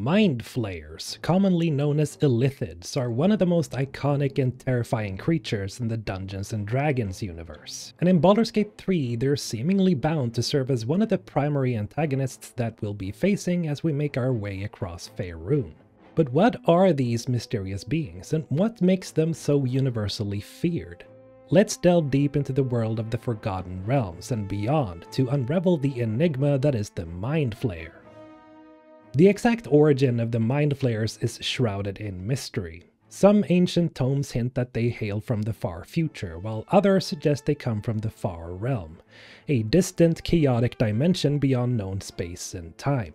Mind Flayers, commonly known as Illithids, are one of the most iconic and terrifying creatures in the Dungeons & Dragons universe, and in Baldur's Gate 3 they're seemingly bound to serve as one of the primary antagonists that we'll be facing as we make our way across Faerun. But what are these mysterious beings, and what makes them so universally feared? Let's delve deep into the world of the Forgotten Realms and beyond to unravel the enigma that is the Mind Flayer. The exact origin of the Mind Flayers is shrouded in mystery. Some ancient tomes hint that they hail from the far future, while others suggest they come from the Far Realm, a distant, chaotic dimension beyond known space and time.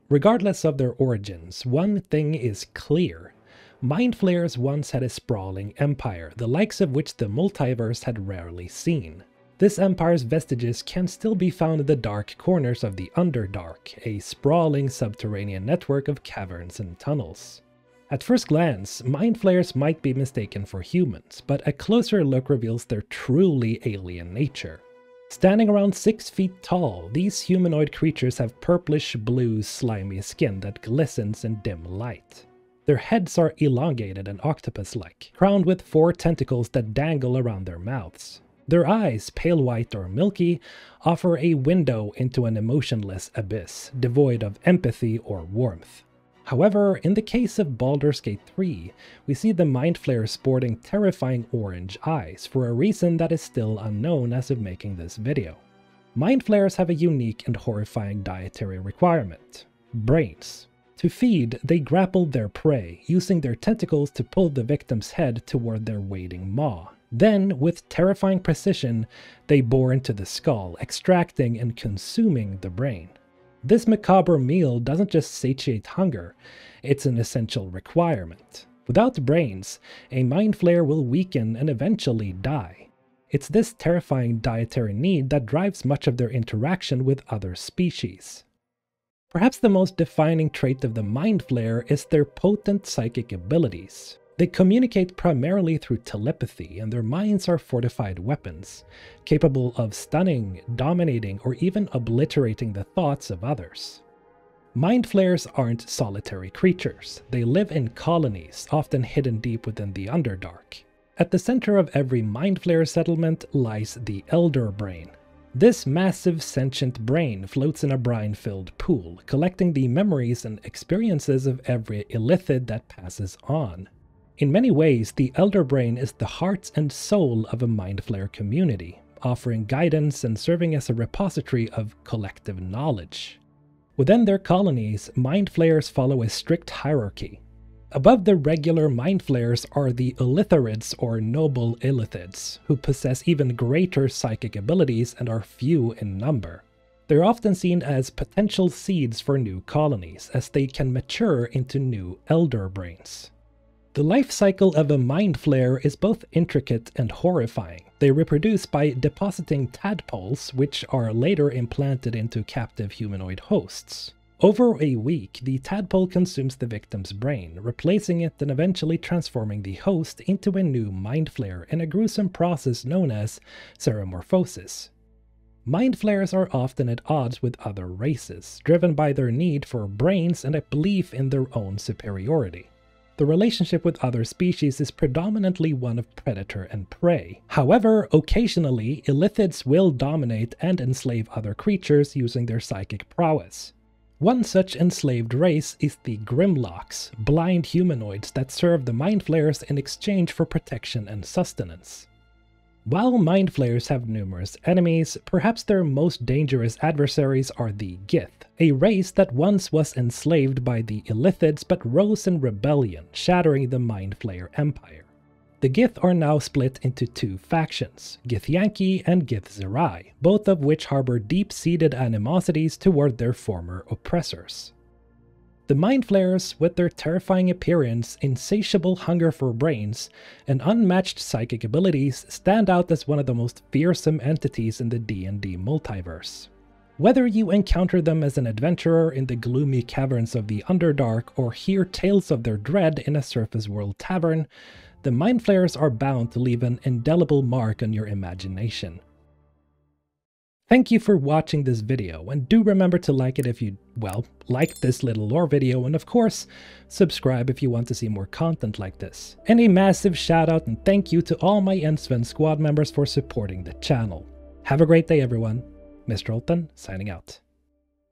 Regardless of their origins, one thing is clear. Mind Flayers once had a sprawling empire, the likes of which the multiverse had rarely seen. This empire's vestiges can still be found in the dark corners of the Underdark, a sprawling subterranean network of caverns and tunnels. At first glance, Mind Flayers might be mistaken for humans, but a closer look reveals their truly alien nature. Standing around 6 feet tall, these humanoid creatures have purplish-blue slimy skin that glistens in dim light. Their heads are elongated and octopus-like, crowned with 4 tentacles that dangle around their mouths. Their eyes, pale white or milky, offer a window into an emotionless abyss, devoid of empathy or warmth. However, in the case of Baldur's Gate 3, we see the Mind Flayer sporting terrifying orange eyes for a reason that is still unknown as of making this video. Mind Flayers have a unique and horrifying dietary requirement: brains. To feed, they grapple their prey, using their tentacles to pull the victim's head toward their waiting maw. Then, with terrifying precision, they bore into the skull, extracting and consuming the brain. This macabre meal doesn't just satiate hunger, it's an essential requirement. Without brains, a Mind Flayer will weaken and eventually die. It's this terrifying dietary need that drives much of their interaction with other species. Perhaps the most defining trait of the Mind Flayer is their potent psychic abilities. They communicate primarily through telepathy, and their minds are fortified weapons, capable of stunning, dominating, or even obliterating the thoughts of others. Mind Flayers aren't solitary creatures. They live in colonies, often hidden deep within the Underdark. At the center of every Mind Flayer settlement lies the Elder Brain. This massive sentient brain floats in a brine-filled pool, collecting the memories and experiences of every Illithid that passes on. In many ways, the Elder Brain is the heart and soul of a Mind Flayer community, offering guidance and serving as a repository of collective knowledge. Within their colonies, Mind Flayers follow a strict hierarchy. Above the regular Mind Flayers are the Illithids or noble Illithids, who possess even greater psychic abilities and are few in number. They're often seen as potential seeds for new colonies, as they can mature into new Elder Brains. The life cycle of a Mind Flayer is both intricate and horrifying. They reproduce by depositing tadpoles, which are later implanted into captive humanoid hosts. Over a week, the tadpole consumes the victim's brain, replacing it and eventually transforming the host into a new Mind Flayer in a gruesome process known as ceremorphosis. Mind Flayers are often at odds with other races, driven by their need for brains and a belief in their own superiority. The relationship with other species is predominantly one of predator and prey. However, occasionally, Illithids will dominate and enslave other creatures using their psychic prowess. One such enslaved race is the Grimlocks, blind humanoids that serve the Mind Flayers in exchange for protection and sustenance. While Mind Flayers have numerous enemies, perhaps their most dangerous adversaries are the Gith, a race that once was enslaved by the Illithids but rose in rebellion, shattering the Mind Flayer empire. The Gith are now split into 2 factions, Githyanki and Githzerai, both of which harbor deep-seated animosities toward their former oppressors. The Mind Flayers, with their terrifying appearance, insatiable hunger for brains, and unmatched psychic abilities, stand out as one of the most fearsome entities in the D&D multiverse. Whether you encounter them as an adventurer in the gloomy caverns of the Underdark or hear tales of their dread in a surface world tavern, the Mind Flayers are bound to leave an indelible mark on your imagination. Thank you for watching this video, and do remember to like it if you, well, liked this little lore video, and of course, subscribe if you want to see more content like this. And a massive shout out and thank you to all my Ensven squad members for supporting the channel. Have a great day everyone. Mr. Olten, signing out.